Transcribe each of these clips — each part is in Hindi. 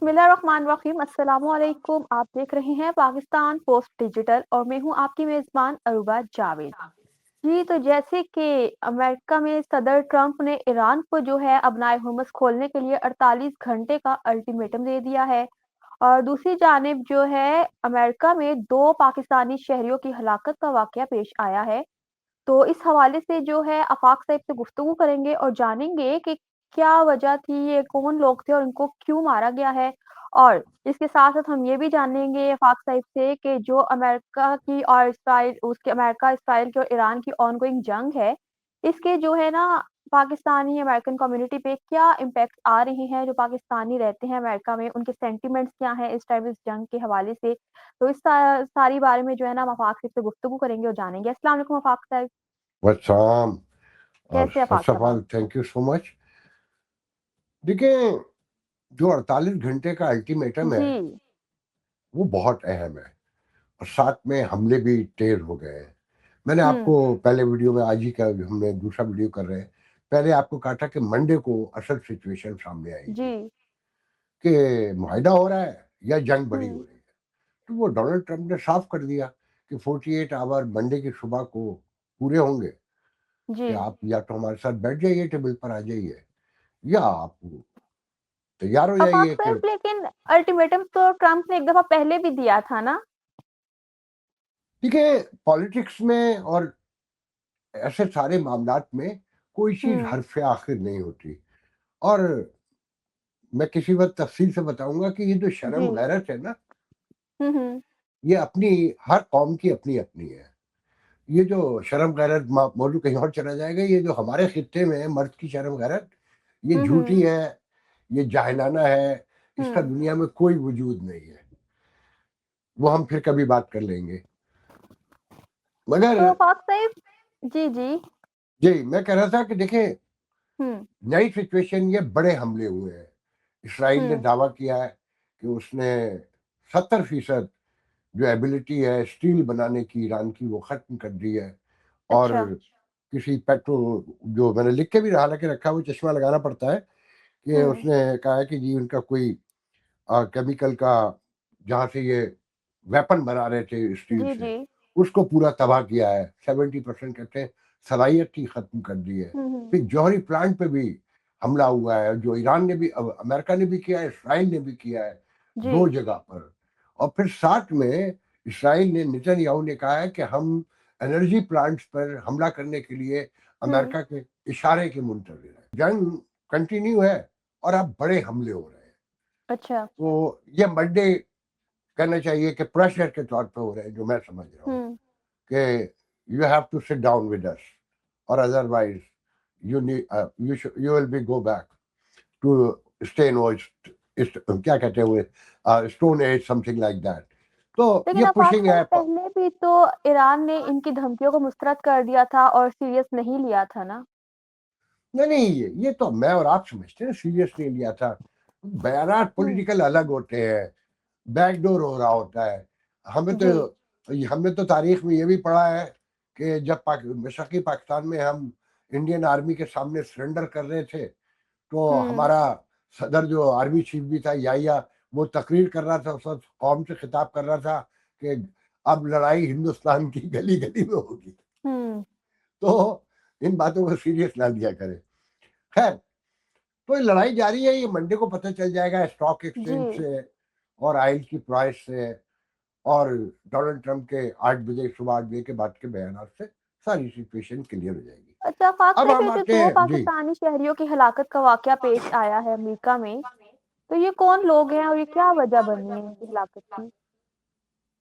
बिस्मिल्लाहिर्रहमानिर्रहीम अस्सलामुअलैकुम। आप देख रहे हैं पाकिस्तान पोस्ट डिजिटल और मैं हूं आपकी मेज़बान अरूबा जावेद। जी, तो जैसे कि अमेरिका में सदर ट्रंप ने ईरान को जो है अपना हुर्मुज़ खोलने के लिए 48 घंटे का अल्टीमेटम दे दिया है और दूसरी जानिब जो है अमेरिका में 2 पाकिस्तानी शहरियों की हलाकत का वाक़या पेश आया है। तो इस हवाले से जो है आफ़ाक साहिब से गुफ्तगू करेंगे और जानेंगे कि क्या वजह थी, ये कौन लोग थे और इनको क्यों मारा गया है? और इसके साथ-साथ हम ये भी जानेंगे आफ़ाक साहिब से कि जो अमेरिका की और इस्राइल की और ईरान की ऑनगोइंग जंग है, इसके जो है ना पाकिस्तानी अमेरिकन कम्युनिटी पे क्या इम्पैक्ट आ रहे हैं? जो पाकिस्तानी रहते हैं अमेरिका में, उनके सेंटिमेंट्स क्या हैं इस टाइम इस जंग के हवाले से? तो इस सारी बारे में जो है ना हम आफ़ाक साहब से गुफ्तगू करेंगे और जानेंगे। अस्सलाम वालेकुम आफ़ाक साहब, वत्सलाम। कैसे हैं आफ़ाक फर्स्ट ऑफ साहब आप? All thank you so much. देखिए, जो 48 घंटे का अल्टीमेटम है जी, वो बहुत अहम है और साथ में हमले भी तेज हो गए हैं। मैंने आपको हुँ, पहले वीडियो में, आज ही का हमने दूसरा वीडियो कर रहे हैं, पहले आपको कहा था कि मंडे को असल सिचुएशन सामने आएगी जी, कि मुआहिदा हो रहा है या जंग बड़ी हो हुँ, रही है। तो वो डोनाल्ड ट्रंप ने साफ कर दिया कि 48 आवर मंडे की सुबह को पूरे होंगे जी। कि आप या तो हमारे साथ बैठ जाइए, टेबल पर आ जाइए, या आप तैयार हो आफ़ाक जाइए कि साहब लेकिन अल्टीमेटम तो ट्रंप ने एक दफ़ा पहले भी दिया था ना? देखिए, पॉलिटिक्स में और ऐसे सारे मामलात में कोई चीज़ हुँ, हरफ आखिर नहीं होती। और मैं किसी वक़्त तफ़सील से बताऊँगा कि ये जो जी। शर्म गैरत है ना, हुँ, हुँ, ये अपनी हर कौम की अपनी-अपनी है। ये जो शर्म गैरत मौजू कहीं और चला जाएगा, ये जो हमारे खित्ते में है मर्द की शर्म गैरत, ये हुँ, झूठी हुँ, है, ये जाहिलाना है, इसका हुँ। दुनिया में कोई वजूद नहीं है। वो हम फिर कभी बात कर लेंगे। मगर तो आफ़ाक साहब जी, जी। जी, मैं कह रहा था कि देखिए, हुँ, नई सिचुएशन, ये बड़े हमले हुए हैं। इसराइल ने हुँ, दावा किया है कि उसने 70% जो एबिलिटी है स्टील बनाने की ईरान की, वो ख़त्म कर दी है। और अच्छा। किसी जो मैंने लिख के भी हालाँकि रखा है, वो चश्मा लगाना पड़ता है, कि हुँ, उसने कहा है कि जी उनका कोई केमिकल का, जहाँ से ये वेपन बना रहे थे स्टील जी, से, जी। उसको पूरा तबाह किया है। 70% कहते हैं सलाहियत ही ख़त्म कर दी है। हुँ, हुँ, फिर जौहरी प्लांट पे भी हमला हुआ है, जो ईरान ने भी, अमेरिका ने भी किया है, इसराइल ने भी किया है, जी। 2 जगह पर। और फिर साथ में इसराइल ने, नेतन्याहू ने कहा है कि हम एनर्जी प्लांट्स पर हमला करने के लिए हुँ, अमेरिका के इशारे के मुंतज़िर हैं। जंग कंटिन्यू है और अब बड़े हमले हो रहे हैं। अच्छा। तो ये मंडे कहना चाहिए कि प्रेशर के तौर पे हो रहे हैं, जो मैं समझ रहा हूँ हुँ। कि you have to sit down with us, और otherwise you will be go back to stay in वो क्या कहते हैं वो, stone age, something like that. तो लेकिन ये आफ़ाक पुशिंग साहब है। पहले भी तो ईरान ने इनकी धमकियों को मुस्तरद कर दिया था और सीरियस नहीं लिया था ना? नहीं नहीं, ये तो मैं और आप समझते हैं, सीरियस नहीं लिया था। बयानात हुँ, पॉलिटिकल अलग होते हैं, बैकडोर हो रहा होता है। हमें तो जी। हमने तो तारीख में ये भी पढ़ा है कि जब मशरक़ी पाकिस्तान में हम इंडियन आर्मी के सामने सरेंडर कर रहे थे, तो हुँ, हमारा सदर जो आर्मी चीफ भी था, याहिया, वो तकरीर कर रहा था, उस वक़्त कौम से खिताब कर रहा था कि अब लड़ाई हिंदुस्तान की गली-गली में होगी। हुँ, तो इन बातों को सीरियस ना लिया करें। खैर, तो ये लड़ाई जारी है, ये मंडे को पता चल जाएगा स्टॉक जी। एक्सचेंज से और ऑयल की प्राइस से और डोनाल्ड ट्रंप के 8 बजे, सुबह 8 बजे के बाद के बयानात से सारी सिचुएशन क्लियर हो जाएगी। अच्छा आफ़ाक अब साहब, हम ये जो आते 2 हैं जी। पाकिस्तानी शहरियों की हलाकत का वाक़या पेश आया है अमेरिका में, तो ये कौन लोग हैं और ये क्या वजह बनी है इनकी हलाकत की?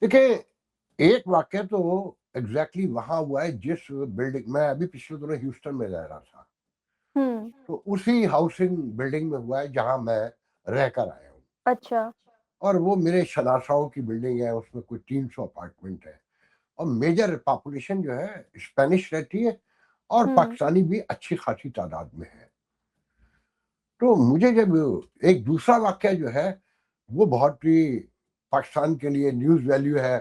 देखिए, एक वाक़या तो एग्ज़ैक्टली वहाँ हुआ है जिस बिल्डिंग, मैं अभी पिछले दिनों ह्यूस्टन में रह रहा था, हुँ, तो उसी हाउसिंग बिल्डिंग में हुआ है जहाँ मैं रहकर आया हूँ। अच्छा। और वो मेरे शनासाओं की बिल्डिंग है, उसमें कोई 300 अपार्टमेंट है और मेजर पॉपुलेशन जो है स्पेनिश रहती है और हुँ, पाकिस्तानी भी अच्छी खासी तादाद में है। तो मुझे जब एक दूसरा वाक़या जो है, वो बहुत ही पाकिस्तान के लिए न्यूज़ वैल्यू है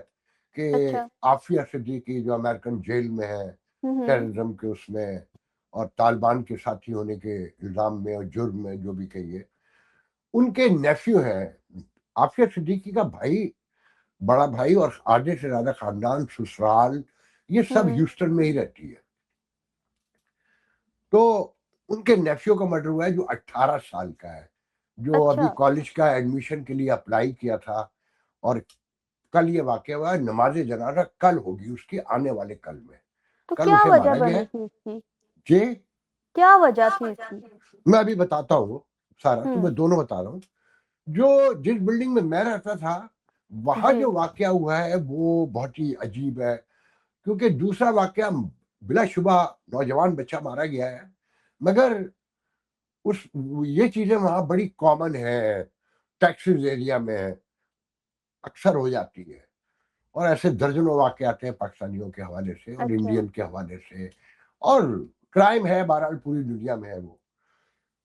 कि अच्छा। आफ़िया सिद्दीकी जो अमेरिकन जेल में है, हुँ, हुँ, टेररिज़्म के उसमें और तालिबान के साथी होने के इल्ज़ाम में और जुर्म में, जो भी कहिए, उनके नेफ्यू हैं, आफिया सिद्दीकी का भाई, बड़ा भाई और आधे से ज्यादा खानदान, ससुराल, ये सब ह्यूस्टन में ही रहती है। तो उनके नेफ्यू का मर्डर हुआ है, जो 18 साल का है, जो अभी अच्छा, कॉलेज का एडमिशन के लिए अप्लाई किया था। और कल ये वाकया हुआ है। नमाज जनाजा कल होगी उसकी, आने वाले कल में। तो कल क्या उसे वजह मारा गया बनी है। थी इसकी? जे क्या वजह थी इसकी? मैं अभी बताता हूँ सारा, तो हुँ, मैं दोनों बता रहा हूँ। जो जिस बिल्डिंग में मैं रहता था, वहां जी, जो वाकया हुआ है वो बहुत ही अजीब है। क्योंकि दूसरा वाकया बिलाशुबा नौजवान बच्चा मारा गया है, मगर उस ये चीजें वहां बड़ी कॉमन है, टैक्सिस एरिया में अक्सर हो जाती है। और ऐसे दर्जनों वाकये आते हैं पाकिस्तानियों के हवाले से और अच्छा, इंडियन के हवाले से। और क्राइम है, बहरहाल पूरी दुनिया में है।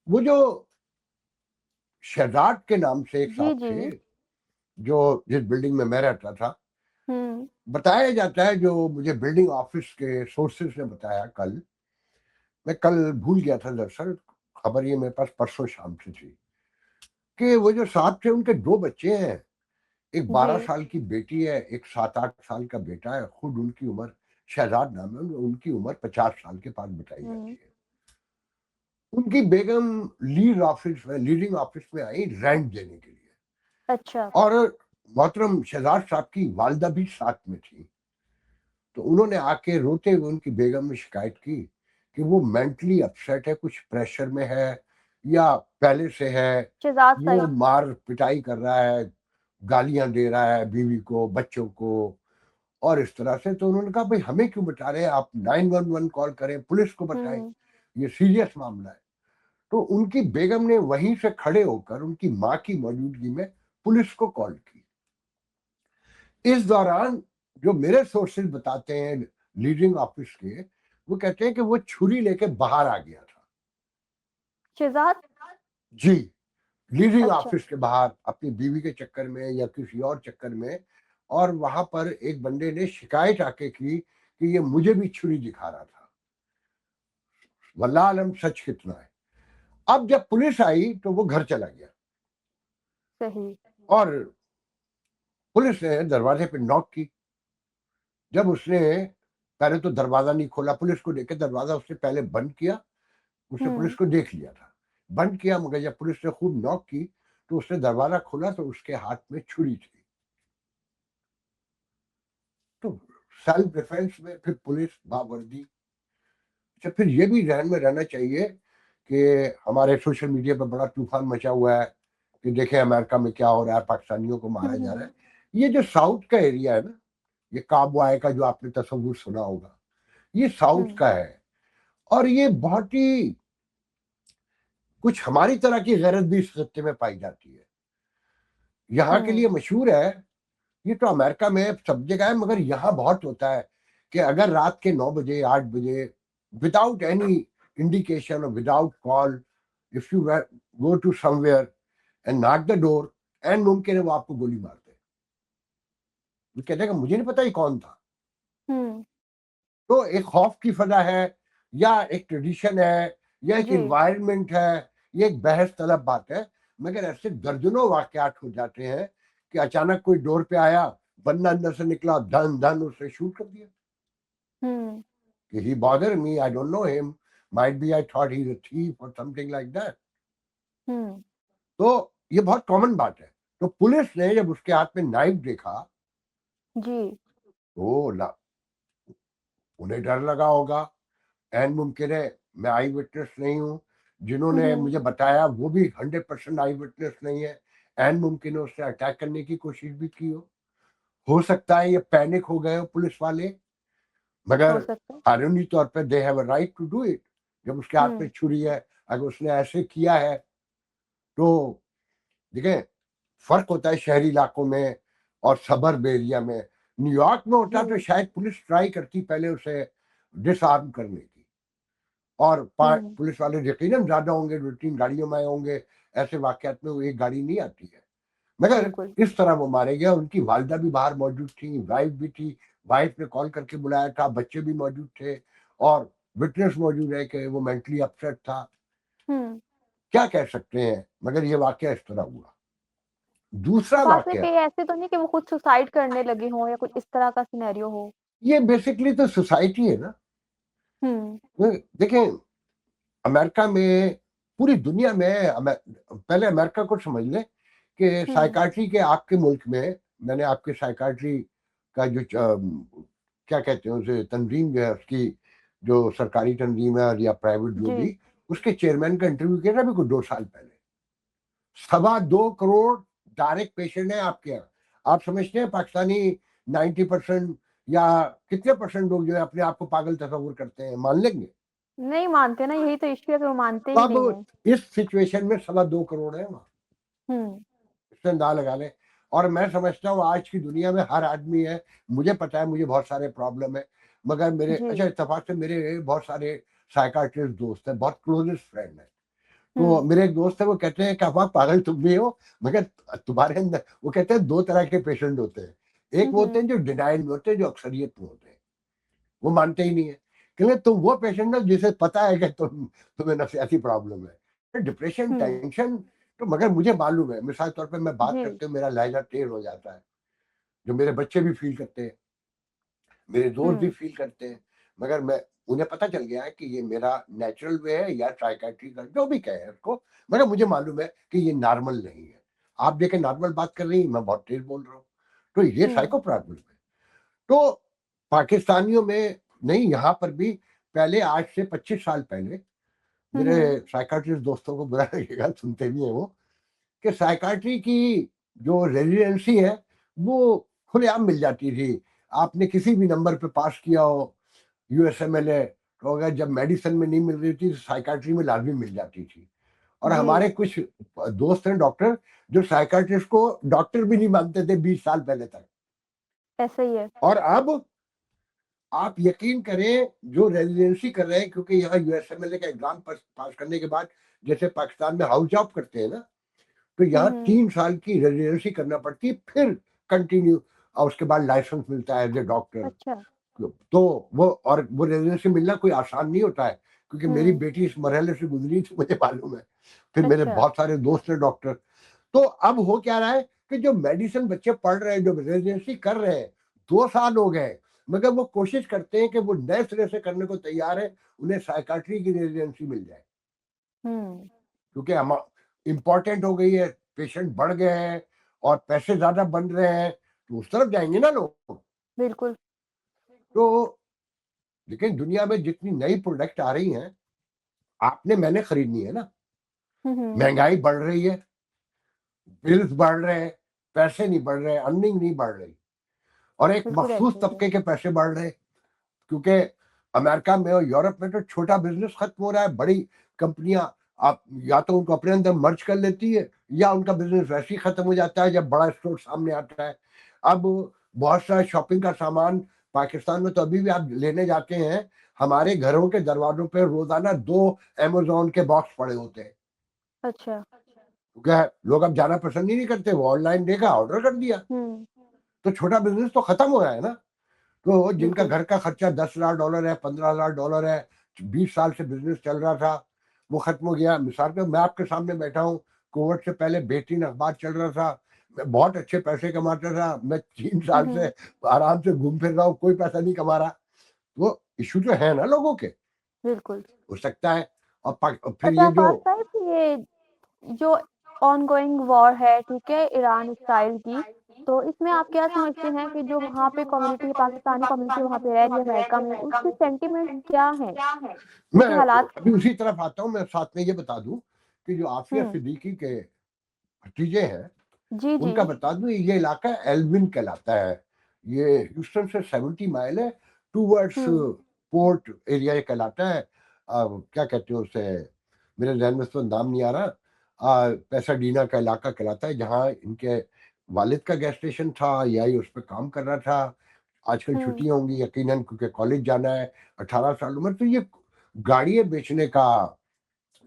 वो जो शहजाद के नाम से एक जी, साहब जी, थे, जो जिस बिल्डिंग में मैं रहता था, हुँ, बताया जाता है, जो मुझे बिल्डिंग ऑफिस के सोर्सेस ने बताया कल, मैं कल भूल गया था दरअसल, खबर ये मेरे पास परसों शाम से थी, कि वो जो साहब थे उनके दो बच्चे हैं। एक जी, 12 साल की बेटी है, एक 7-8 साल का बेटा है। खुद उनकी उम्र, शहजाद नाम है, उनकी उम्र 50 साल के पास बताई हुँ, जाती है। उनकी बेगम लीडिंग ऑफिस में आई रेंट देने के लिए। अच्छा, और मोहतरम शहजाद साहब की वालदा भी साथ में थी। तो उन्होंने आके रोते हुए उनकी बेगम ने शिकायत की कि वो मेंटली अपसेट है, कुछ प्रेशर में है, या पहले से है। शहज़ाद वो साहिब, मार पिटाई कर रहा है, गालियां दे रहा है बीवी को, बच्चों को, और इस तरह से। तो उन्होंने कहा भाई हमें क्यों बता रहे हैं, आप 911 कॉल करें, पुलिस को बताएं, हुँ, ये सीरियस मामला है। तो उनकी बेगम ने वहीं से खड़े होकर उनकी माँ की मौजूदगी में पुलिस को कॉल की। इस दौरान जो मेरे सोर्सेज बताते हैं लीडिंग ऑफिस के, वो कहते हैं कि वो छुरी लेके बाहर आ गया था। शहज़ाद, जी, लीडिंग अच्छा, ऑफिस के बाहर अपनी बीवी के चक्कर में या किसी और चक्कर में। और वहां पर एक बंदे ने शिकायत आके की कि ये मुझे भी छुरी दिखा रहा था। वल्लाह आलम सच कितना है। अब जब पुलिस आई तो वो घर चला गया। सही, और पुलिस ने दरवाजे पे नॉक की। जब उसने पहले तो दरवाजा नहीं खोला, पुलिस को देख के दरवाजा उसने पहले बंद किया। उसने पुलिस हुँ, को देख लिया था, बंद किया, मगर जब पुलिस ने खूब नॉक की तो उसने दरवाजा खोला तो उसके हाथ में छुरी थी। तो सेल्फ डिफेंस में फिर पुलिस बावर्दी। अच्छा, फिर ये भी ध्यान में रहना चाहिए कि हमारे सोशल मीडिया पर बड़ा तूफान मचा हुआ है कि देखें अमेरिका में क्या हो रहा है, पाकिस्तानियों को हुँ, मारा जा रहा है। हुँ, ये जो साउथ का एरिया है ना, ये काबुआई का जो आपने तस्वुर सुना होगा, ये साउथ हुँ, का है। और ये बहुत ही कुछ हमारी तरह की गैरत भी इस खत्ते में पाई जाती है। यहाँ के हुँ, लिए मशहूर है। ये तो अमेरिका में सब जगह है, मगर यहाँ बहुत होता है कि अगर रात के 9 बजे 8 बजे, विदाउट एनी इंडिकेशन और without call, if you go to somewhere and knock the door, and मुमकिन है वो आपको गोली मार दे। वो कहते हैं कि मुझे नहीं पता ये कौन था। हुँ, तो एक खौफ की फजा है, या एक ट्रेडिशन है, या एक जी, इन्वायरमेंट है, ये एक बहस तलब बात है। मगर ऐसे दर्जनों वाकयात हो जाते हैं कि अचानक कोई डोर पे आया, बंदा अंदर से निकला, धन धन उसने शूट कर दिया। हुँ, कि he bothered me, I don't know him, might be I thought he's a thief or something like that। हुँ, तो ये बहुत कॉमन बात है। तो पुलिस ने जब उसके हाथ में नाइफ देखा, जी, तो उन्हें डर लगा होगा। एन मुमकिन है, मैं आई विटनेस नहीं हूँ, हुँ, जिन्होंने हुँ, मुझे बताया वो भी 100% आई विटनेस नहीं है। एन मुमकिन है उसने अटैक करने की कोशिश भी की हो सकता है ये पैनिक हो गए हो पुलिस वाले। हो मगर सकता है, कानूनी तौर पे they have a right to do it. जब उसके हाथ में हुँ, छुरी है, अगर उसने ऐसे किया है, तो देखें, फर्क होता है शहरी इलाकों में और सबर्ब एरिया में। न्यूयॉर्क में होता तो जी, शायद पुलिस ट्राई करती पहले उसे डिसआर्म करने की। और हुँ, पुलिस वाले यकीनन ज्यादा होंगे, 2-3 गाड़ियों में आए होंगे। ऐसे वाकयात में वो एक गाड़ी नहीं आती है। मगर बिल्कुल, इस तरह वो मारे गए। उनकी वालिदा भी बाहर मौजूद थी, वाइफ भी थी। वाइफ ने कॉल करके बुलाया था, बच्चे भी मौजूद थे। और विटनेस मौजूद है कि वो मेंटली अपसेट था। हुँ, क्या कह सकते हैं, मगर ये वाकया इस तरह हुआ। दूसरा बाद में वाकया, कहीं ऐसे तो नहीं कि वो खुद सुसाइड करने लगे हों या कुछ इस तरह का सिनेरियो हो? ये बेसिकली तो सोसाइटी है ना। हुँ, देखें, अमेरिका में, पूरी दुनिया में, पहले अमेरिका को समझ लें कि हुँ, साइकाट्री के आपके मुल्क में, मैंने आपके साइकाट्री का जो क्या कहते हैं उसे, तंजीम जो है उसकी, जो सरकारी तंजीम है या प्राइवेट जो जी, भी, उसके चेयरमैन का इंटरव्यू किया था अभी कुछ 2 साल पहले। 2.25 करोड़ डायरेक्ट पेशेंट है आपके यहाँ। आप समझते हैं पाकिस्तानी 90% या कितने परसेंट लोग जो है अपने आप को पागल तस्वुर करते हैं, मान लेंगे? नहीं मानते ना, यही तो इश्यू है कि वो मानते तो ही नहीं अब हैं। इस सिचुएशन में 2.25 करोड़ है वहां, हुँ, इससे अंदाजा लगा लें। और मैं समझता हूँ आज की दुनिया में हर आदमी है, मुझे पता है मुझे बहुत सारे प्रॉब्लम है, मगर मेरे, जी, अच्छा इत्तेफाक से मेरे बहुत सारे साइकाट्रिस्ट दोस्त हैं, बहुत क्लोजेस्ट फ्रेंड है। तो हुँ, मेरे एक दोस्त है, वो कहते हैं कि अफवाह पागल तुम भी हो, मगर तुम्हारे अंदर, वो कहते हैं 2 तरह के पेशेंट होते हैं। एक हुँ, वो होते हुँ, हैं जो डिनाइल में होते हैं, जो अक्सरियत में होते हैं, वो मानते ही नहीं है। क्योंकि तुम वो पेशेंट ना जिसे पता है कि तुम्हें नफसियाती प्रॉब्लम है, डिप्रेशन, हुँ, टेंशन। तो मगर मुझे मालूम है, मिसाल तौर पे मैं बात जी, करते हुए मेरा लहजा तेज हो जाता है, जो मेरे बच्चे भी फील करते हैं, मेरे दोस्त भी हुँ, फील करते हैं, मगर मैं, उन्हें पता चल गया है कि ये मेरा नेचुरल वे है या साइकेट्री का जो भी कहे उसको, मगर मुझे मालूम है कि ये नॉर्मल नहीं है। आप देखें नॉर्मल बात कर रही हैं, मैं बहुत तेज बोल रहा हूँ, तो ये हुँ, साइको प्रॉब्लम है। तो पाकिस्तानियों में नहीं, यहाँ पर भी पहले, आज से 25 साल पहले, हुँ, मेरे हुँ, साइकाट्रिस्ट दोस्तों को बुरा लगेगा, सुनते भी हैं वो, कि साइकाट्री की जो रेजिडेंसी है वो खुलेआम मिल जाती थी। आपने किसी भी नंबर पे पास किया हो यूएसएमएलए, तो अगर जब मेडिसिन में नहीं मिल रही थी तो साइकाट्री में लाजमी मिल जाती थी। और जी, हमारे कुछ दोस्त हैं डॉक्टर, जो साइकाट्रिस्ट को डॉक्टर भी नहीं मानते थे 20 साल पहले तक। ऐसा ही है। और अब आप यकीन करें, जो रेजिडेंसी कर रहे हैं, क्योंकि यहाँ यूएसएमएलए का एग्जाम पास करने के बाद, जैसे पाकिस्तान में हाउस जॉब करते हैं ना, तो हुँ, यहाँ हुँ, 3 साल की रेजिडेंसी करना पड़ती है, फिर कंटिन्यू, और उसके बाद लाइसेंस मिलता है एज ए डॉक्टर। अच्छा, तो वो, और वो रेजिडेंसी मिलना कोई आसान नहीं होता है, क्योंकि मेरी हुँ, बेटी इस मरहले से गुजरी थी, मुझे मालूम है। फिर मेरे अच्छा, बहुत सारे दोस्त हैं डॉक्टर। तो अब हो क्या रहा है कि जो मेडिसिन बच्चे पढ़ रहे हैं, जो रेजिडेंसी कर रहे हैं, 2 साल हो गए, मगर वो कोशिश करते हैं कि वो नए सिरे से करने को तैयार है, उन्हें साइकाट्री की रेजिडेंसी मिल जाए, हुँ, क्योंकि हम इम्पोर्टेंट हो गई है, पेशेंट बढ़ गए हैं और पैसे ज्यादा बन रहे हैं, तो उस तरफ जाएंगे ना लोग। बिल्कुल। तो लेकिन दुनिया में जितनी नई प्रोडक्ट आ रही हैं, आपने मैंने खरीदनी है ना। हुँ, हुँ, महंगाई बढ़ रही है, बिल्स बढ़ रहे हैं, पैसे नहीं बढ़ रहे, अर्निंग नहीं बढ़ रही, और एक बिल्कुल मखसूस ऐसा ही है। तबके के पैसे बढ़ रहे हैं। क्योंकि अमेरिका में और यूरोप में तो छोटा बिजनेस खत्म हो रहा है, बड़ी कंपनियां, आप या तो उनको अपने अंदर मर्ज कर लेती है, या उनका बिजनेस वैसे ही खत्म हो जाता है जब बड़ा स्टोर सामने आता है। अब बहुत सारा शॉपिंग का सामान पाकिस्तान में तो अभी भी आप लेने जाते हैं, हमारे घरों के दरवाजों पे रोजाना 2 अमेजोन के बॉक्स पड़े होते हैं, अच्छा, क्योंकि लोग अब जाना पसंद ही नहीं करते, वो ऑनलाइन देखा, ऑर्डर कर दिया। हुँ, तो छोटा बिजनेस तो खत्म हो रहा है ना। तो जिनका बिल्कुल। घर का खर्चा $10,000 है, $15,000 है, 20 साल से बिजनेस चल रहा था, वो खत्म हो गया। मिसाल के मैं आपके सामने बैठा हूँ, कोविड से पहले बेहतरीन अखबार चल रहा था, मैं बहुत अच्छे पैसे कमाता था, मैं तीन हुँ, साल से हुँ। आराम से घूम फिर रहा हूँ, कोई पैसा नहीं कमा रहा। वो इशू तो है ना लोगों के, बिल्कुल। हो सकता है। और फिर अच्छा ये जो, आफ़ाक़ साहब, ये जो ऑनगोइंग वॉर है, ठीक है, ईरान-इज़राइल की, तो इसमें आप क्या समझते हैं कि जो वहाँ पे कम्युनिटी, पाकिस्तानी कम्युनिटी वहाँ पे रह रही है अमेरिका में, उसके सेंटिमेंट्स क्या हैं? मैं उसके हालात। अभी उसी तरफ आता हूँ। मैं साथ में ये बता दूं कि जो आफिया हुँ। सिद्दीकी के भतीजे हैं, जी, जी। उनका बता दूं, ये इलाका एल्विन कहलाता है। ये ह्यूस्टन से 70 माइल है, टूवर्ड्स हुँ, पोर्ट एरिया ये कहलाता है। क्या कहते हैं उसे, मेरे ध्यान में तो नाम नहीं आ रहा। पैसाडीना का इलाका कहलाता है, जहाँ इनके वालिद का गैस स्टेशन था, या ये उस पर काम कर रहा था। आजकल हुँ, छुट्टियां होंगी यकीनन, क्योंकि कॉलेज जाना है, 18 साल उम्र। तो ये गाड़ियां बेचने का,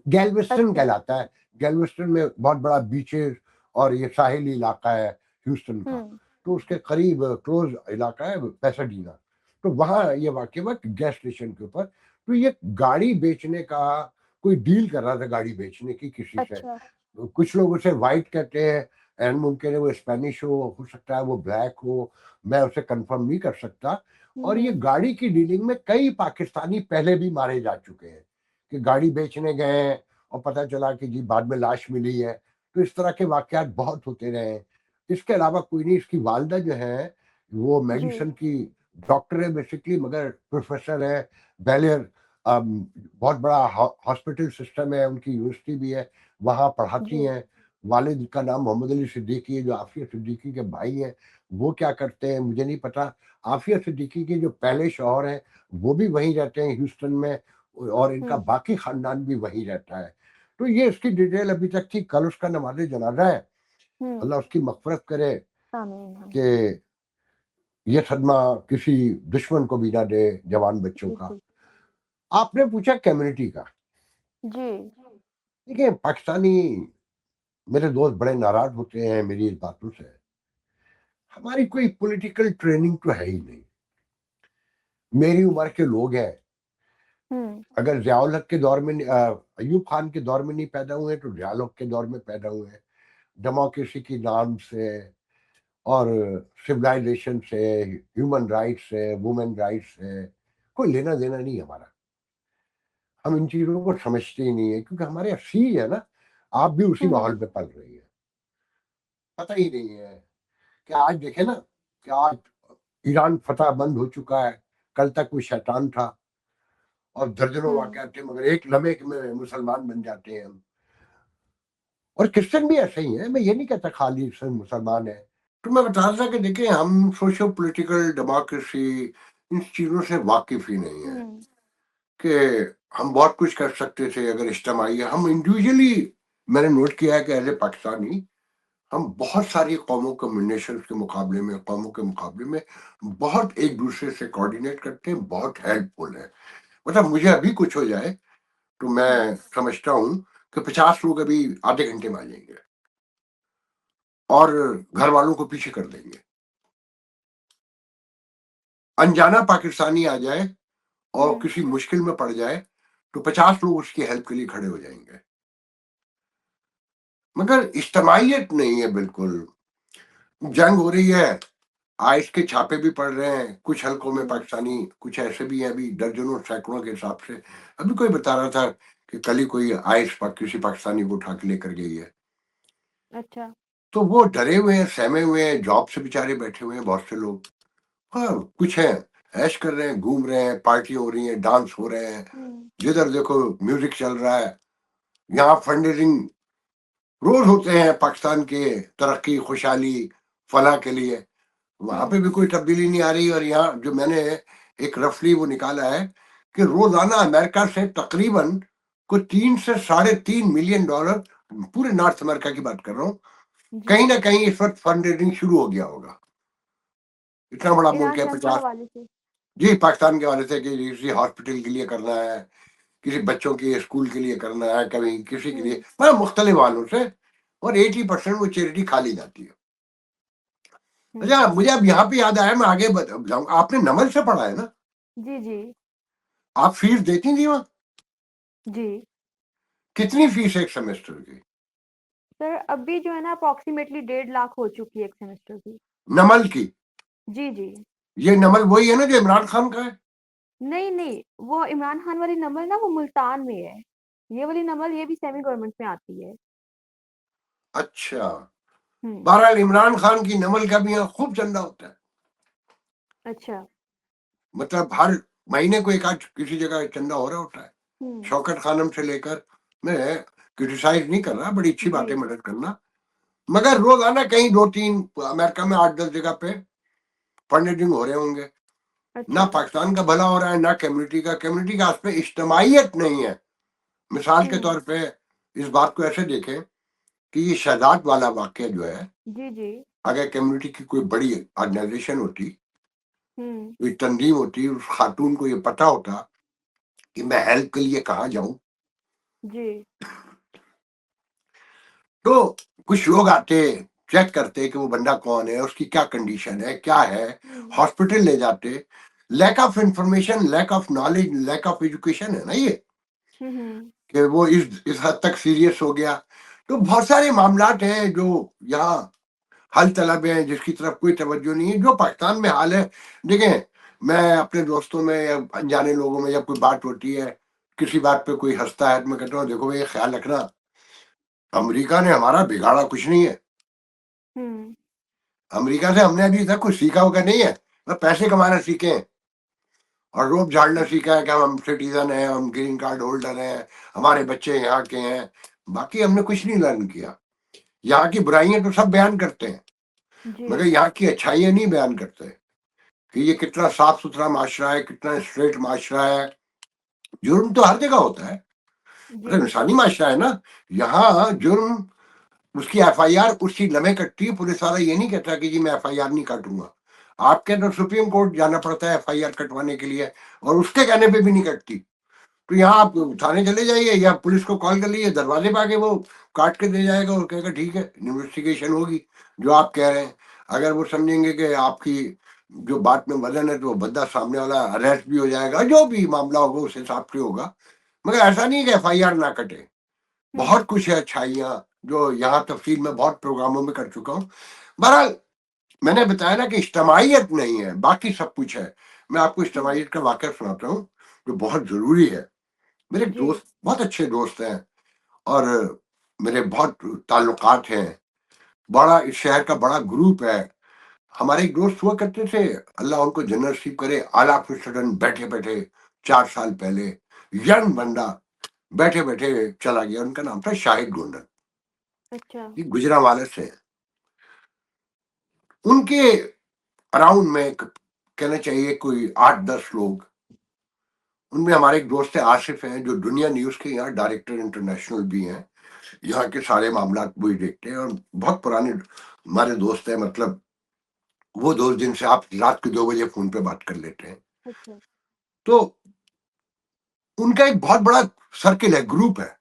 गैल्वेस्टन अच्छा। कहलाता है। गैल्वेस्टन में बहुत बड़ा बीचेस और ये साहिली इलाका है ह्यूस्टन का। हुँ, तो उसके करीब क्लोज इलाका है पैसाडीना। तो वहाँ ये वाकई हुआ गैस स्टेशन के ऊपर। तो ये गाड़ी बेचने का कोई डील कर रहा था गाड़ी बेचने की किसी से। अच्छा। कुछ लोग उसे वाइट कहते हैं, एंड मुमकिन है वो स्पेनिश हो सकता है वो ब्लैक हो, मैं उसे कंफर्म नहीं कर सकता। और ये हम्म। गाड़ी की डीलिंग में कई पाकिस्तानी पहले भी मारे जा चुके हैं कि गाड़ी बेचने गए हैं और पता चला कि जी बाद में लाश मिली है। तो इस तरह के वाकयात बहुत होते रहे हैं। इसके अलावा कोई नहीं, इसकी वालदा जो है वो जी। मेडिसिन की डॉक्टर है बेसिकली, मगर प्रोफेसर है बैलियर। बहुत बड़ा हॉस्पिटल सिस्टम है, उनकी यूनिवर्सिटी भी है, वहाँ पढ़ाती जी। हैं। वालिद का नाम मोहम्मद अली सिद्दीकी है, जो आफिया सिद्दीकी के भाई हैं। वो क्या करते हैं मुझे नहीं पता। आफिया सिद्दीकी के जो पहले शौहर हैं वो भी वहीं रहते हैं ह्यूस्टन में, और इनका हम्म। बाकी खानदान भी वहीं रहता है। तो ये इसकी डिटेल अभी तक थी। कल उसका नमाज जनाजा है, हम्म। अल्लाह उसकी मगफरत करे आमीन कि आमीन। ये सदमा किसी दुश्मन को भी ना दे जवान बच्चों जी का। जी। आपने पूछा कम्युनिटी का। जी। देखिए पाकिस्तानी मेरे दोस्त बड़े नाराज होते हैं मेरी इस बातों से। हमारी कोई पॉलिटिकल ट्रेनिंग तो है ही नहीं। मेरी उम्र के लोग हैं, हम्म। अगर ज़ियाउल हक के दौर में अयूब खान के दौर में नहीं पैदा हुए तो ज़ियाउल हक के दौर में पैदा हुए हैं। डेमोक्रेसी की नाम से और सिविलाइजेशन से, ह्यूमन राइट्स से, वुमेन राइट्स से कोई लेना देना नहीं हमारा। हम इन चीज़ों को समझते ही नहीं है, क्योंकि हमारे अस्सी है ना। आप भी उसी हम्म। माहौल में पल रही है, पता ही नहीं है कि आज देखे ना कि आज ईरान फतह बंद हो चुका है। कल तक वो शैतान था और दर्जनों हम्म। वाकयात थे, मगर एक लम्हे में मुसलमान बन जाते हैं हम। और क्रिश्चियन भी ऐसे ही है, मैं ये नहीं कहता खाली सिर्फ मुसलमान है। तो मैं बता रहा था कि देखिए हम सोशो पॉलिटिकल डेमोक्रेसी इन चीजों से वाकिफ ही नहीं है हम्म। कि हम बहुत कुछ कर सकते थे अगर इज्तिमाई है। हम इंडिविजुअली, मैंने नोट किया है कि एज ए पाकिस्तानी हम बहुत सारी कौमों कम्युनिकेशन के मुकाबले में, कौमों के मुकाबले में बहुत एक दूसरे से कोऑर्डिनेट करते हैं, बहुत हेल्पफुल है। मतलब मुझे अभी कुछ हो जाए तो हम्म। मैं समझता हूँ कि 50 लोग अभी आधे घंटे में आ जाएंगे और घर वालों को पीछे कर देंगे। अनजाना पाकिस्तानी आ जाए और हम्म। किसी मुश्किल में पड़ जाए तो 50 लोग उसकी हेल्प के लिए खड़े हो जाएंगे। मगर इज्तमाइयत नहीं है बिल्कुल। जंग हो रही है, आइस के छापे भी पड़ रहे हैं कुछ हलकों में हम्म। पाकिस्तानी, कुछ ऐसे भी हैं अभी दर्जनों सैकड़ों के हिसाब से। अभी कोई बता रहा था कि कल ही कोई आइस किसी पाकिस्तानी को उठा के लेकर गई है। अच्छा। तो वो डरे हुए हैं, सहमे हुए हैं, जॉब से बेचारे बैठे हुए हैं बहुत से लोग। हाँ, कुछ हैं ऐश कर रहे हैं, घूम रहे हैं, पार्टी हो रही है, डांस हो रहे हैं, हम्म। जिधर देखो म्यूजिक चल रहा है। यहाँ फंड रेजिंग रोज होते हैं पाकिस्तान के तरक्की, खुशहाली, फलाह के लिए। वहां पे हम्म। भी कोई तब्दीली नहीं आ रही। और यहाँ जो मैंने एक रफली वो निकाला है कि रोजाना अमेरिका से तकरीबन कोई 3 से 3.5 मिलियन डॉलर, पूरे नॉर्थ अमेरिका की बात कर रहा हूँ, जी। कहीं ना कहीं इस वक्त फंड रेजिंग शुरू हो गया होगा। इतना बड़ा मुल्क ईरान है, जंग के 50। हवाले से। जी, पाकिस्तान के वाले से कि किसी हॉस्पिटल के लिए करना है, किसी बच्चों के स्कूल के लिए करना है, कभी किसी के लिए, हम्म। मतलब मुख्तलिफ वालों से। और 80% वो चैरिटी खाली जाती है। अच्छा, हम्म। मुझे अब यहाँ पे याद आया, मैं आगे बताऊँ। आपने नमल से पढ़ा है ना? जी जी। आप फीस देती थी वहाँ? जी। कितनी फीस है एक सेमेस्टर की? सर अभी जो है ना अप्रोक्सीमेटली 1.5 लाख हो चुकी है एक सेमेस्टर की। नमल की? जी जी। ये नमल वही है ना जो इमरान खान का है? नहीं नहीं, वो इमरान खान वाली नंबर ना वो मुल्तान में है। ये वाली नंबर ये भी सेमी गवर्नमेंट में आती है। अच्छा। हम्म। बहरहाल इमरान खान की नमल का भी यहाँ खूब चंदा होता है। अच्छा। मतलब हर महीने को एक आध किसी जगह चंदा हो रहा होता है। हम्म। शौकत खानम से लेकर, मैं क्रिटिसाइज नहीं कर रहा, बड़ी अच्छी बात है जी। मदद करना। मगर रोजाना कहीं दो तीन, अमेरिका में 8-10 जगह पे फंडिंग हो रहे होंगे। ना अच्छा। पाकिस्तान का भला हो रहा है, ना कम्युनिटी का उसमें इज्तमाइयत नहीं है। मिसाल के हम्म। तौर पे इस बात को ऐसे देखें कि ये शहजाद वाला वाक्य जो है, जी जी। अगर कम्युनिटी की कोई बड़ी ऑर्गेनाइजेशन होती, हम्म। कोई तंजीम होती, उस खातून को ये पता होता कि मैं हेल्प के लिए कहाँ जाऊं, जी। तो कुछ लोग आते, चेक करते कि वो बंदा कौन है, उसकी क्या कंडीशन है, क्या है, हम्म। हॉस्पिटल ले जाते। Lack of information, lack of knowledge, lack of education है ना ये। हम्म। कि वो इस हद तक सीरियस हो गया। तो बहुत सारे मामलात हैं जो यहाँ हल तलब हैं, जिसकी तरफ कोई तवज्जो नहीं है। जो पाकिस्तान में हाल है, देखें, मैं अपने दोस्तों में या अनजाने लोगों में जब कोई बात होती है, किसी बात पे कोई हँसता है, तो मैं कहता हूँ देखो भई, ये ख़्याल रखना, अमेरिका ने हमारा बिगाड़ा कुछ नहीं है। हुँ, अमेरिका से हमने अभी तक कुछ सीखा होगा नहीं है, बस पैसे कमाना सीखे हैं और रोब झाड़ना हुँ, सीखा है कि हम सिटीज़न हैं, हम ग्रीन कार्ड होल्डर हैं, हमारे बच्चे यहाँ के हैं। बाकी हमने कुछ नहीं लर्न किया। यहाँ की बुराइयाँ तो सब बयान करते हैं, जी, मगर यहाँ की अच्छाइयाँ नहीं बयान करते कि ये कितना साफ-सुथरा माशरा है, कितना स्ट्रेट माशरा है। जुर्म तो हर जगह होता है, जी, मतलब इंसानी माशरा है ना। यहाँ जुर्म, उसकी एफआईआर उसी लम्हे कटती है, पुलिस वाला ये नहीं कहता कि जी मैं एफआईआर नहीं काटूँगा। आपके तो सुप्रीम कोर्ट जाना पड़ता है एफआईआर कटवाने के लिए, और उसके कहने पे भी नहीं कटती। तो यहाँ आप थाने चले जाइए या पुलिस को कॉल कर लीजिए, दरवाजे पे आके वो काट के दे जाएगा और कहेगा ठीक है, इन्वेस्टिगेशन होगी जो आप कह रहे हैं। अगर वो समझेंगे कि आपकी जो बात में वजन है, तो वो बंदा सामने वाला अरेस्ट भी हो जाएगा, जो भी मामला होगा उस हिसाब से होगा। मगर ऐसा नहीं है कि एफआईआर ना कटे। बहुत हुँ, कुछ है अच्छाइयाँ, जो यहाँ तफ़सील में बहुत प्रोग्रामों में कर चुका हूँ। बहरहाल, मैंने बताया ना कि इज्तमाहियत नहीं है, बाकी सब कुछ है। मैं आपको हुँ, इज्तमाहियत का वाक़या सुनाता हूँ, जो बहुत ज़रूरी है। मेरे एक जी, दोस्त, बहुत अच्छे दोस्त हैं और मेरे बहुत ताल्लुकात हैं। बड़ा इस शहर का बड़ा ग्रुप है। हमारे एक दोस्त हुआ करते थे, अल्लाह उनको जन्नत नसीब करे, ऑल ऑफ अ सडन बैठे-बैठे 4 साल पहले, यंग बंदा बैठे-बैठे चला गया। उनका नाम था शाहिद गोंडल। अच्छा, ये गुजरांवाले से हैं। उनके अराउंड में कहना चाहिए कोई 8-10 लोग। उनमें हमारे एक दोस्त है आसिफ हैं, जो दुनिया न्यूज़ के यहाँ डायरेक्टर इंटरनेशनल भी हैं। यहाँ के सारे मामलात वही देखते हैं और बहुत पुराने हमारे दोस्त हैं, मतलब वो दोस्त जिनसे आप रात के 2 बजे फ़ोन पे बात कर लेते हैं। अच्छा, तो उनका एक बहुत बड़ा सर्किल है, ग्रुप है।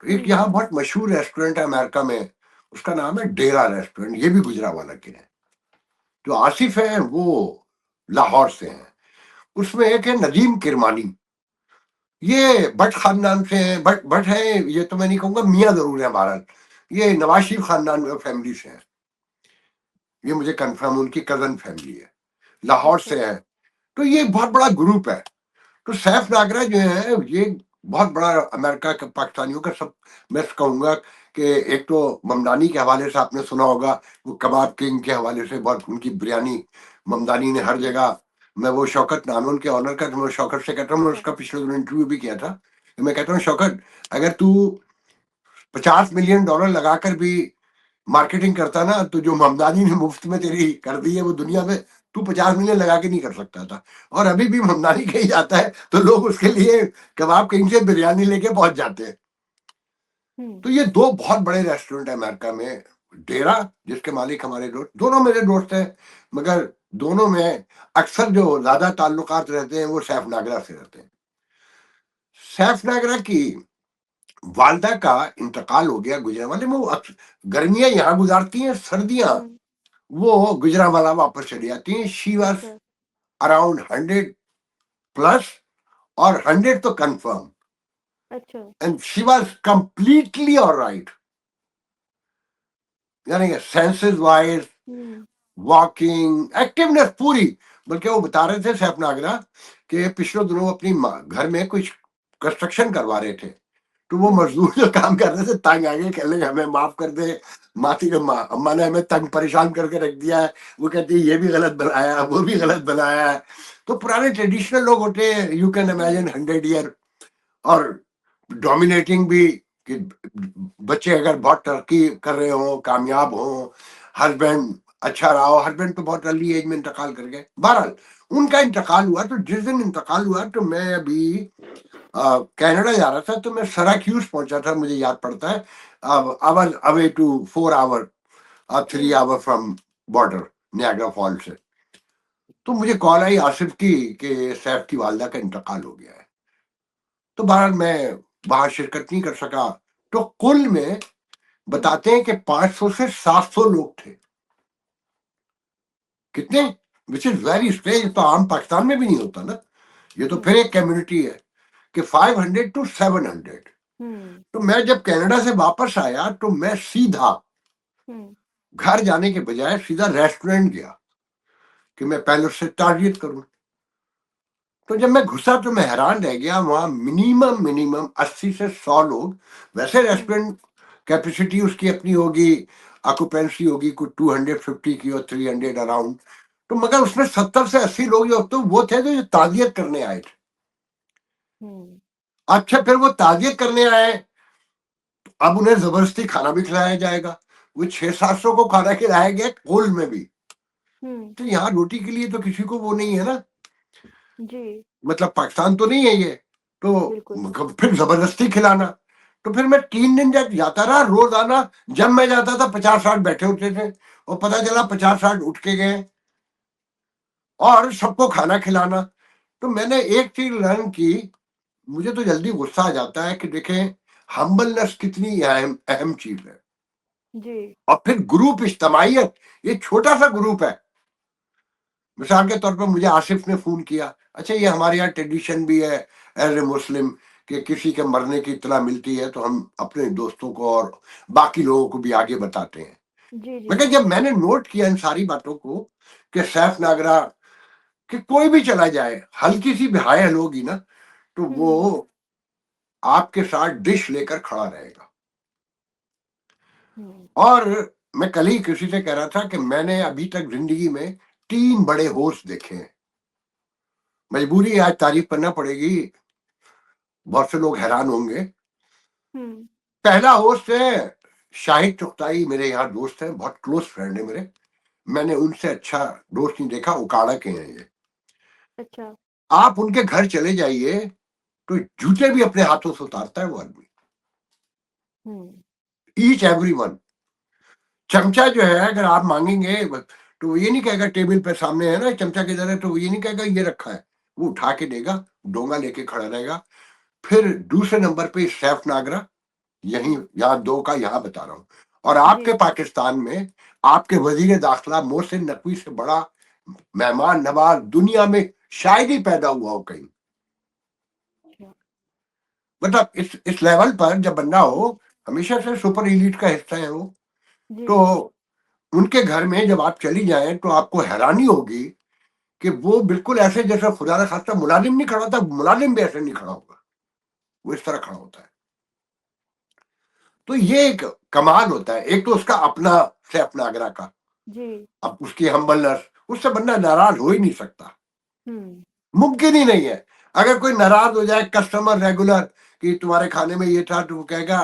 एक हुँ, यहाँ बहुत मशहूर रेस्टोरेंट है अमेरिका में, उसका नाम है डेरा रेस्टोरेंट, ये भी गुजरांवाला के हैं। जो आसिफ हैं वो लाहौर से हैं। उसमें एक है नदीम किरमानी, ये भट्ट खानदान से हैं। भट्ट हैं, ये तो मैं नहीं कहूँगा, मियाँ ज़रूर हैं बहरहाल। ये नवाज शरीफ खानदान में फैमिली से हैं। ये मुझे कन्फर्म, उनकी कज़न फैमिली है, लाहौर अच्छा, से है। तो ये एक बहुत बड़ा ग्रुप है। तो सैफ नागरा जो है, ये बहुत बड़ा अमेरिका के पाकिस्तानियों का सब, मैं कहूँगा कि एक तो ममदानी के हवाले से आपने सुना होगा, वो कबाब किंग के हवाले से बहुत उनकी बिरयानी, ममदानी ने हर जी, जगह। मैं वो शौकत नाम है उनके ऑनर का, तो मैं शौकत से कहता हूँ, मैं अच्छा, उसका पिछले दिनों इंटरव्यू भी किया था। तो मैं कहता हूँ शौकत, अगर तू $50 मिलियन लगाकर भी मार्केटिंग करता ना, तो जो ममदानी ने मुफ्त में तेरी कर दी है वो दुनिया में, तू 50 मिलियन लगा के नहीं कर सकता था। और अभी भी ममदानी कहीं जाता है तो लोग उसके लिए कबाब किंग से बिरयानी लेके पहुंच जाते हैं। हुँ, तो ये दो बहुत बड़े रेस्टोरेंट है अमेरिका में। डेरा, जिसके मालिक हमारे दोस्त, दोनों मेरे दोस्त हैं, मगर दोनों में अक्सर जो ज्यादा ताल्लुकात रहते हैं वो सैफ नागरा से रहते हैं। सैफ नागरा की वालदा का इंतकाल हो गया गुजरांवाले में। वो गर्मियां यहाँ गुजारती हैं, सर्दियां हुँ, वो गुजरांवाला वापस चली आती हैं। शी वाज अच्छा, अराउंड 100 प्लस, और 100 तो कंफर्म, अच्छा, and she was completely alright, यानी कि सेंसेस वाइज, हुँ, वॉकिंग एक्टिवनेस पूरी। बल्कि वो बता रहे थे सैफ नागरा कि पिछले दिनों अपनी घर में कुछ कंस्ट्रक्शन करवा रहे थे, तो वो हुँ, मजदूर जो काम कर रहे थे तंग आ गए, कहने लगे हमें माफ कर दे, माती के अम्मा ने हमें तंग परेशान करके रख दिया है। वो कहती है ये भी गलत बनाया, वो भी गलत बनाया है। तो पुराने ट्रेडिशनल लोग होते हैं, you can hmm, imagine 100 year, और डोमिनेटिंग भी, कि बच्चे अगर बहुत तरक्की कर रहे हो, कामयाब हो, हस्बैंड अच्छा रहा हो। हस्बैंड तो बहुत अर्ली एज में इंतकाल कर गए। बहरहाल, उनका इंतकाल हुआ, तो जिस दिन इंतकाल हुआ तो मैं अभी कनाडा जा रहा था, तो मैं सराक्यूज पहुंचा था, मुझे याद पड़ता है। Hour away to 4 hour, 3 hour from border, Niagara fall से। तो मुझे कॉल आई आसिफ की कि सैफ की वालदा का इंतकाल हो गया है। तो बहरहाल मैं वहां शिरकत नहीं कर सका। तो कुल में हुँ, बताते हैं कि 500 से 700 लोग थे। कितने? विच इज वेरी स्ट्रेंज, तो आम पाकिस्तान में भी नहीं होता ना। ये तो हुँ, फिर एक कम्युनिटी है कि 500 टू 700। हुँ, तो मैं जब कनाडा से वापस आया तो मैं सीधा हुँ, घर जाने के बजाय सीधा रेस्टोरेंट गया कि मैं पहले उससे ताज़ियत करूँ। तो जब मैं घुसा तो मैं हैरान रह गया, वहाँ मिनिमम 80 से 100 लोग। वैसे हुँ, रेस्टोरेंट कैपेसिटी उसकी अपनी होगी, ऑक्यूपेंसी होगी कुछ 250 की और 300 अराउंड। तो मगर उसमें 70 से 80 लोग जो तो वो थे जो ताज़ियत करने आए थे। हुँ, अच्छा, फिर वो ताज़ियत करने आए, अब उन्हें ज़बरदस्ती खाना भी खिलाया जाएगा। वो 600-700 को खाना खिलाया गया कोल्ड में भी। हुँ, तो यहाँ रोटी के लिए तो किसी को वो नहीं है ना, जी, मतलब पाकिस्तान तो नहीं है ये। तो बिल्कुल। फिर ज़बरदस्ती खिलाना। तो फिर मैं 3 दिन जब जाता रहा रोज़ाना, जब मैं जाता था 50-60 बैठे होते थे और पता चला 50-60 उठ के गए और सबको खाना खिलाना। तो मैंने एक चीज़ लर्न की, मुझे तो जल्दी गुस्सा आ जाता है कि देखें हम्बलनेस कितनी अहम अहम चीज़ है। जी, और फिर ग्रुप इज्तिमाइयत, ये छोटा-सा ग्रुप है। मिसाल के तौर पे मुझे आसिफ ने फ़ोन किया, अच्छा ये हमारे यहाँ ट्रेडिशन भी है एज़ ए मुस्लिम कि किसी के मरने की इत्तला मिलती है तो हम अपने दोस्तों को और बाकी लोगों को भी आगे बताते हैं। जी, जी, मगर जब मैंने नोट किया इन सारी बातों को कि सैफ नागरा कि कोई भी चला जाए, हल्की सी भी हाय हेलो होगी ना, तो हुँ, वो आपके साथ डिश लेकर खड़ा रहेगा। हुँ, और मैं कल ही किसी से कह रहा था कि मैंने अभी तक ज़िंदगी में 3 बड़े होस्ट देखे हैं। मजबूरी है आज तारीफ़ करना पड़ेगी, बहुत से लोग हैरान होंगे। हुँ, पहला होस्ट है शाहिद चुगताई, मेरे यहाँ दोस्त हैं, बहुत क्लोज़ फ्रेंड है मेरे। मैंने उनसे अच्छा दोस्त नहीं देखा, उकाड़ा के हैं ये। अच्छा, आप उनके घर चले जाइए, तो जूते भी अपने हाथों से उतारता है वो आदमी। हुँ, ईच एवरी वन। चमचा जो है अगर आप माँगेंगे तो वो ये नहीं कहेगा टेबल पे सामने है ना चमचा किधर है, तो वो ये नहीं कहेगा ये रखा है। वो उठा के देगा, डोंगा लेके खड़ा रहेगा। फिर दूसरे नंबर पे सैफ नागरा, यहीं हुँ, यहाँ 2 का यहाँ बता रहा हूँ। और जी, आपके पाकिस्तान में आपके वज़ीर दाखिला मोहसिन नकवी से बड़ा मेहमान नवाज़ दुनिया में शायद ही पैदा हुआ हो कहीं। अच्छा, मतलब इस लेवल पर जब बंदा हो, हमेशा से सुपर एलीट का हिस्सा है वो। जी, तो जी, उनके घर में जब आप चली जाएँ तो आपको हैरानी होगी कि वो बिल्कुल ऐसे जैसे खुदा ना खास्ता मुलाजिम नहीं खड़ा होता, मुलाजिम भी ऐसे नहीं खड़ा होगा। वो इस तरह खड़ा होता है। तो ये एक कमाल होता है। एक तो उसका अपना सैफ नागरा का, जी, अब उसकी हम्बलनेस, उससे बंदा नाराज़ हो ही नहीं सकता। हुँ, मुमकिन ही नहीं है। अगर कोई नाराज़ हो जाए कस्टमर रेगुलर कि तुम्हारे खाने में ये था, तो वो कहेगा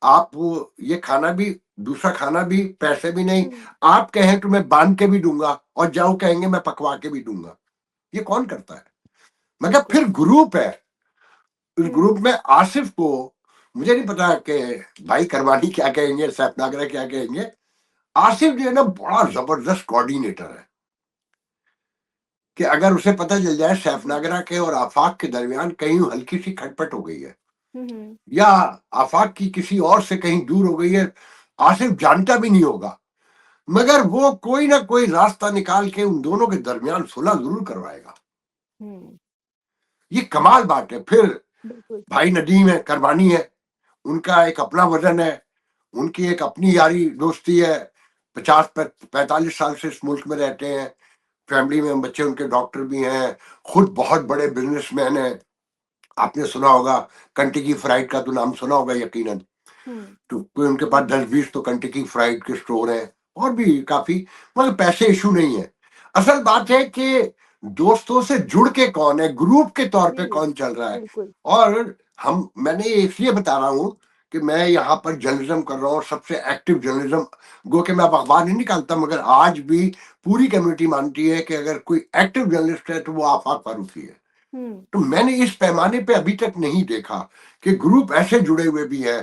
आप वो ये खाना भी, दूसरा खाना भी, पैसे भी नहीं, हुँ, आप कहें तो मैं बाँध के भी दूँगा और जाओ कहेंगे मैं पकवा के भी दूँगा। ये कौन करता है? मगर बिल्कुल, फिर ग्रुप है, उस हुँ, ग्रुप में आसिफ को मुझे नहीं पता कि भाई करवानी क्या कहेंगे, सैफ नागरा क्या कहेंगे। आसिफ जो है ना बड़ा ज़बरदस्त कोऑर्डिनेटर है कि अगर उसे पता चल जाए सैफ जी, नागरा के और आफाक के दरमियान कहीं हल्की-सी खटपट हो गई है हुँ, हुँ, या आफाक की किसी और से कहीं दूर हो गई है, आसिफ जानता भी नहीं होगा, मगर वो कोई ना कोई रास्ता निकाल के उन दोनों के दरमियान सुलह ज़रूर करवाएगा। हुँ, ये कमाल बात है। फिर बिल्कुल, भाई नदीम है, करवानी है, उनका एक अपना वज़न है, उनकी एक अपनी यारी दोस्ती है, 50 प 45 साल से इस मुल्क में रहते हैं, फैमिली में बच्चे उनके डॉक्टर भी हैं, खुद बहुत बड़े बिज़नेसमैन हैं। आपने सुना होगा कंटकी फ्राइड का तो नाम सुना होगा यकीनन। हुँ, तो कोई उनके पास जी, 10-20 तो कंटकी फ्राइड के स्टोर हैं और भी काफ़ी, मगर पैसे इश्यू नहीं है। असल बात है कि दोस्तों से जुड़ के कौन है, ग्रुप के तौर पे जी, कौन चल रहा है। बिल्कुल, और मैंने ये इसलिए बता रहा हूँ कि मैं यहाँ पर जर्नलिज्म कर रहा हूँ, सबसे एक्टिव जर्नलिज्म, गो के मैं अब अखबार नहीं निकालता, मगर आज भी पूरी कम्युनिटी मानती है कि अगर कोई एक्टिव जर्नलिस्ट है तो वो आफाक फारूकी है। हुँ, तो मैंने इस पैमाने पे अभी तक नहीं देखा कि ग्रुप ऐसे जुड़े हुए भी हैं।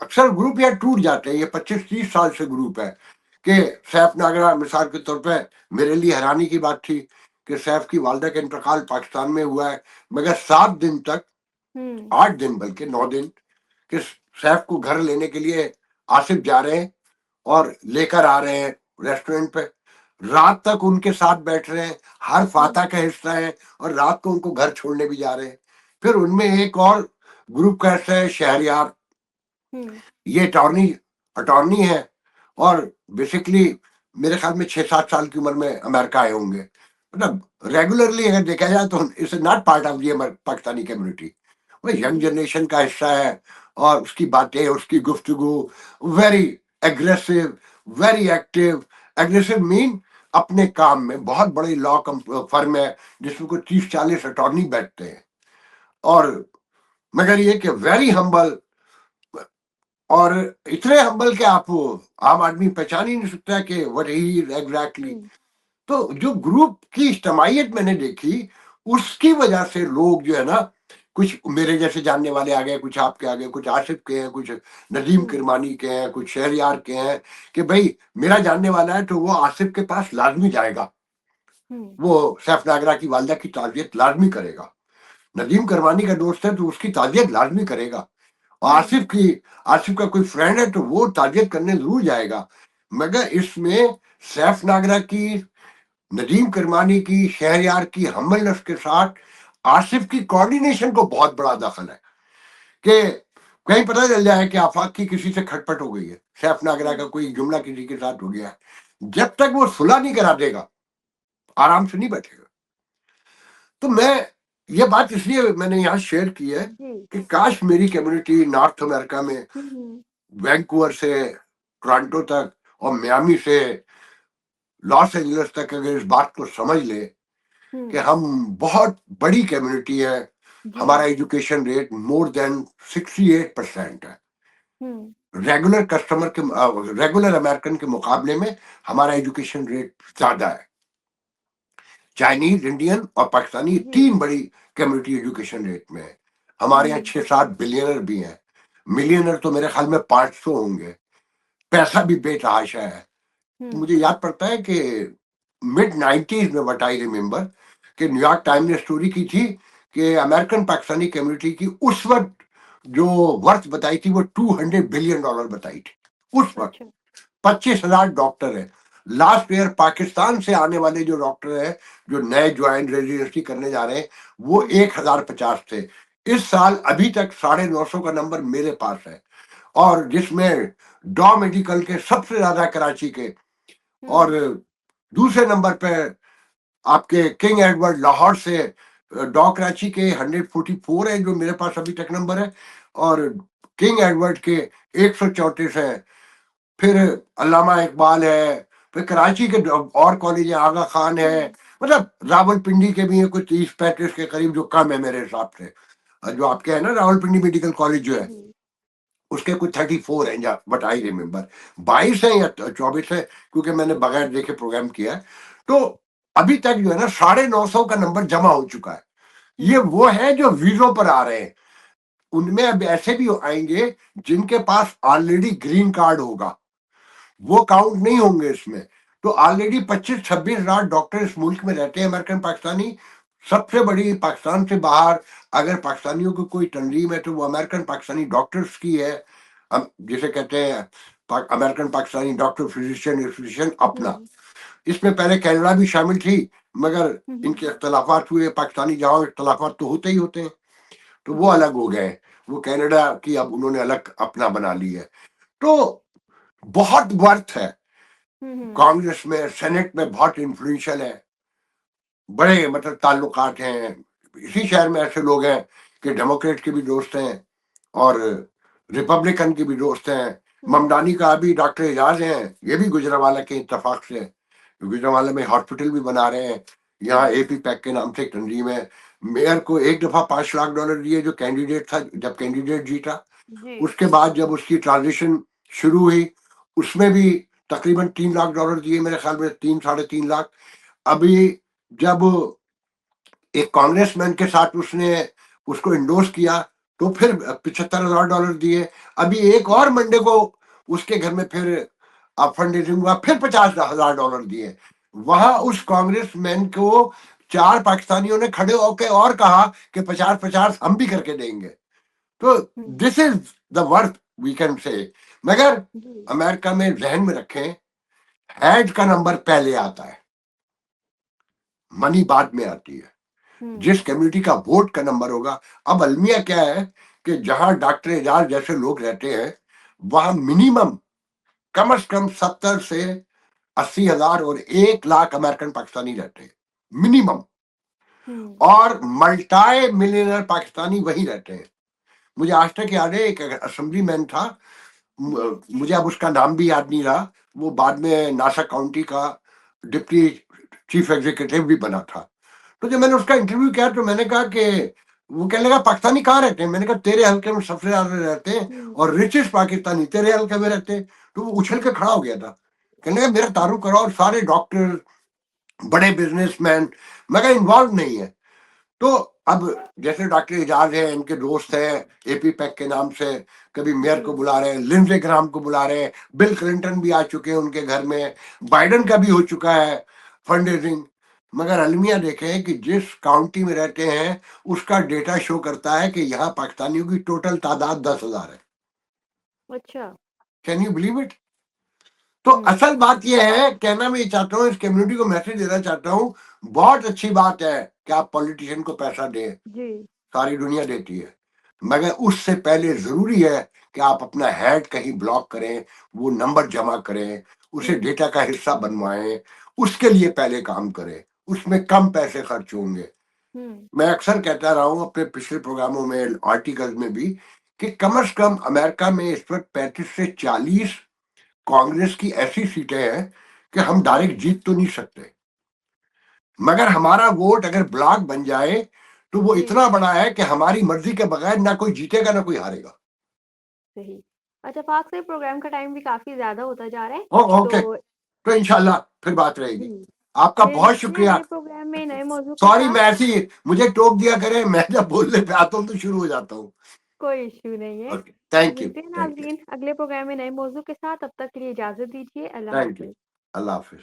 अक्सर ग्रुप यार टूट जाते हैं, ये 25-30 साल से ग्रुप है कि सैफ नागरा मिसाल के तौर पे, मेरे लिए हैरानी की बात थी कि सैफ की वालदा का इंतकाल पाकिस्तान में हुआ है, मगर 7 दिन तक, हुँ, 8 दिन बल्कि 9 दिन, कि सैफ को घर लेने के लिए आसिफ जा रहे हैं और लेकर आ रहे हैं रेस्टोरेंट पे, रात तक उनके साथ बैठ रहे हैं, हर हुँ, फाता का हिस्सा है और रात को उनको घर छोड़ने भी जा रहे हैं। फिर उनमें एक और ग्रुप का हिस्सा है शहरयार, हुँ, ये अटॉर्नी अटॉर्नी है और बेसिकली मेरे ख्याल में 6-7 साल की उम्र में अमेरिका आए होंगे। मतलब रेगुलरली अगर देखा जाए तो it's not part of the Pakistani community. वो यंग जी, जनरेशन का हिस्सा है और उसकी बातें, उसकी गुफ्तगू very aggressive, very active. Aggressive mean अपने काम में बहुत बड़ी लॉ फर्म है जिसमें कोई 30-40 अटॉर्नी बैठते हैं और मगर ये कि वेरी हम्बल और इतने हम्बल के आप आम आदमी पहचान ही नहीं सकता कि व्हाट ही एग्जैक्टली। हुँ, तो जो ग्रुप की इज्तमाहियत मैंने देखी उसकी वजह से लोग जो है ना, कुछ मेरे जैसे जानने वाले आ गए, कुछ आपके आ गए, कुछ आसिफ के हैं, कुछ नदीम हुँ, किरमानी के हैं, कुछ शहरयार के हैं कि भाई मेरा जानने वाला है तो वो आसिफ के पास लाजमी जाएगा, हुँ, वो सैफ नागरा की वालदा की ताजियत लाजमी करेगा। नदीम करवानी का दोस्त है तो उसकी ताजियत लाजमी करेगा। हुँ, आसिफ का कोई फ्रेंड है तो वो ताजियत करने जरूर जाएगा। मगर इसमें सैफ नागरा की, नदीम करमानी की, शहरयार की हमलनस के साथ आसिफ की कोऑर्डिनेशन को बहुत बड़ा दखल है कि कहीं पता चल जाए कि आफाक की किसी से खटपट हो गई है, सैफ नागरा का हुँ, कोई जुमला किसी के साथ हो गया है, जब तक वो सुलह नहीं करा देगा आराम से नहीं बैठेगा। तो मैं ये बात इसलिए मैंने यहाँ शेयर की है जी, कि काश मेरी कम्युनिटी नॉर्थ अमेरिका में हुँ, हुँ, वैंकूवर से टोरंटो तक और मियामी से लॉस एंजलिस तक अगर इस बात को समझ ले कि हुँ, हम बहुत बड़ी कम्युनिटी है, जी, हमारा एजुकेशन रेट मोर देन 68% है। हुँ, रेगुलर कस्टमर के रेगुलर अमेरिकन के मुकाबले में हमारा एजुकेशन रेट ज्यादा है। चाइनीज, इंडियन और पाकिस्तानी जी, तीन बड़ी कम्युनिटी एजुकेशन रेट में है। हमारे यहाँ हुँ, 6-7 बिलियनर भी हैं। मिलियनर तो मेरे ख्याल में 500 होंगे। पैसा भी बेतहाशा है। हुँ, मुझे याद पड़ता है कि मिड 90s में व्हाट आई रिमेंबर कि न्यूयॉर्क टाइम ने स्टोरी की थी कि अमेरिकन पाकिस्तानी कम्युनिटी की उस वक्त जो वर्थ बताई थी वो $200 बिलियन बताई थी उस वक्त। अच्छा, 25,000 डॉक्टर है। लास्ट ईयर पाकिस्तान से आने वाले जो डॉक्टर है जो नए ज्वाइन रेजिडेंसी करने जा रहे हैं वो हुँ, 1050 थे। इस साल अभी तक 950 का नंबर मेरे पास है और जिसमें डॉ मेडिकल के सबसे ज्यादा कराची के और हुँ, दूसरे नंबर पे आपके किंग एडवर्ड लाहौर से डॉ कराची के 144 है जो मेरे पास अभी तक नंबर है और किंग एडवर्ड के 134 है। फिर अल्लामा इकबाल है, फिर कराची के और कॉलेज है, आगा खान है, हुँ, मतलब रावलपिंडी के भी है कुछ 30-35 के करीब जो कम है मेरे हिसाब से। जो आपके है ना रावलपिंडी मेडिकल कॉलेज जो है जी, उसके कुछ 34 हैं, या बट आई रिमेम्बर 22 है या 24 है क्योंकि मैंने बगैर देखे प्रोग्राम किया है। तो अभी तक जो है ना 950 का नंबर जमा हो चुका है। ये हुँ, वो है जो वीजों पर आ रहे हैं। उनमें अब ऐसे भी आएंगे जिनके पास ऑलरेडी ग्रीन कार्ड होगा, वो काउंट नहीं होंगे इसमें। तो ऑलरेडी 25-26 हजार डॉक्टर इस मुल्क में रहते हैं अमेरिकन पाकिस्तानी। सबसे बड़ी पाकिस्तान से बाहर अगर पाकिस्तानियों को कोई तंजीम है तो वो अमेरिकन पाकिस्तानी डॉक्टर्स की है। जिसे कहते हैं American Pakistani doctor physician association अपना। जी, इसमें पहले कनाडा भी शामिल थी मगर हुँ, हुँ, इनके इख्तलाफात हुए, पाकिस्तानी जहाँ इख्तलाफात तो होते ही होते हैं, तो वो जी, अलग हो गए। वो कनाडा की अब उन्होंने अलग अपना बना ली है। तो बहुत वर्थ है। हुँ, हुँ, कांग्रेस में, सेनेट में बहुत इन्फ्लुएंशियल है, बड़े मतलब ताल्लुकात हैं। इसी शहर में ऐसे लोग हैं कि डेमोक्रेट के भी दोस्त हैं और रिपब्लिकन के भी दोस्त हैं। हुँ, ममदानी का अभी डॉक्टर एजाज हैं, ये भी गुजरांवाला के इत्तेफाक से। गुजरांवाला में हॉस्पिटल भी बना रहे हैं। यहाँ जी, एपी पैक के नाम से एक तंजीम है। मेयर को एक दफा $5 लाख दिए जो कैंडिडेट था, जब कैंडिडेट जीता। जी, उसके बाद जब उसकी ट्रांजिशन शुरू हुई उसमें भी तकरीबन $3 लाख दिए, मेरे ख्याल में 3-3.5 लाख। अभी जब एक कांग्रेसमैन के साथ उसने उसको इंडोर्स किया तो फिर $75,000 दिए। अभी एक और मंडे को उसके घर में फिर फंड रेजिंग हुआ, फिर $50,000 दिए। वहां उस कांग्रेसमैन को 4 पाकिस्तानियों ने खड़े होकर और कहा कि 50-50 हम भी करके देंगे। तो हुँ, this is the worth we can say. मगर जी, अमेरिका में जहन में रखें, हेड का नंबर पहले आता है, मनी बाद में आती है। हुँ, जिस कम्युनिटी का वोट का नंबर होगा। अब अलमिया क्या है कि जहां डॉक्टर एजाज जैसे लोग रहते हैं वहां मिनिमम कम से कम 70 से 80,000 और 1 लाख अमेरिकन पाकिस्तानी रहते हैं मिनिमम, और मल्टाई मिलियनर पाकिस्तानी वहीं रहते हैं। मुझे आज तक याद है एक असेंबली मैन था, मुझे अब उसका नाम भी याद नहीं रहा, वो बाद में नासा काउंटी का डिप्टी चीफ एग्जीक्यूटिव भी बना था। तो जब मैंने उसका इंटरव्यू किया तो मैंने कहा कि वो कहने लगा पाकिस्तानी कहाँ रहते हैं, मैंने कहा तेरे हल्के में सबसे ज्यादा रहते हैं और रिचेस्ट पाकिस्तानी तेरे हल्के में रहते हैं। तो वो उछल के खड़ा हो गया था, कहने लगा मेरा तारुफ करो, और सारे डॉक्टर बड़े बिजनेसमैन मगर इन्वॉल्व नहीं है। तो अब जैसे डॉक्टर एजाज है, इनके दोस्त है एपी पैक के नाम से, कभी मेयर को बुला रहे हैं, लिंडसे ग्राहम को बुला रहे हैं, बिल क्लिंटन भी आ चुके हैं उनके घर में, बाइडन का भी हो चुका है फंड रेजिंग। मगर अलमिया देखें कि जिस काउंटी में रहते हैं उसका डेटा शो करता है कि यहाँ पाकिस्तानियों की टोटल तादाद 10,000 है। अच्छा। Can you believe it? तो असल बात यह है, कहना मैं ये चाहता हूँ, इस कम्युनिटी को मैसेज देना चाहता हूँ, बहुत अच्छी बात है कि आप पॉलिटिशियन को पैसा दें, सारी दुनिया देती है, मगर उससे पहले जरूरी है कि आप अपना हेड कहीं ब्लॉक करें, वो नंबर जमा करें, उसे डेटा का हिस्सा बनवाएं, उसके लिए पहले काम करें, उसमें कम पैसे खर्च होंगे। मैं अक्सर कहता रहा हूं अपने पिछले प्रोग्रामों में, आर्टिकल में भी, कि कम से कम अमेरिका में इस वक्त 35 से 40 कांग्रेस की ऐसी सीटें हैं कि हम डायरेक्ट जीत तो नहीं सकते, मगर हमारा वोट अगर ब्लॉक बन जाए तो वो इतना बड़ा है कि हमारी मर्जी के बगैर ना कोई जीतेगा ना कोई हारेगा। सही। अच्छा फाक से प्रोग्राम का टाइम भी काफी ज्यादा होता जा रहा है, ओके, तो इंशाल्लाह फिर बात रहेगी। आपका बहुत शुक्रिया। अगले प्रोग्राम में नए मौजू के सॉरी साथ। मैं ऐसी मुझे टोक दिया करे, मैं जब बोलने पे आता हूँ तो शुरू हो जाता हूँ। कोई इश्यू नहीं है। Thank you. मिलते हैं नाज़रीन अगले प्रोग्राम में नए मौजू के साथ, तब तक के लिए इजाजत दीजिए। Allah thank you. हाफिज। अल्लाह हाफिज।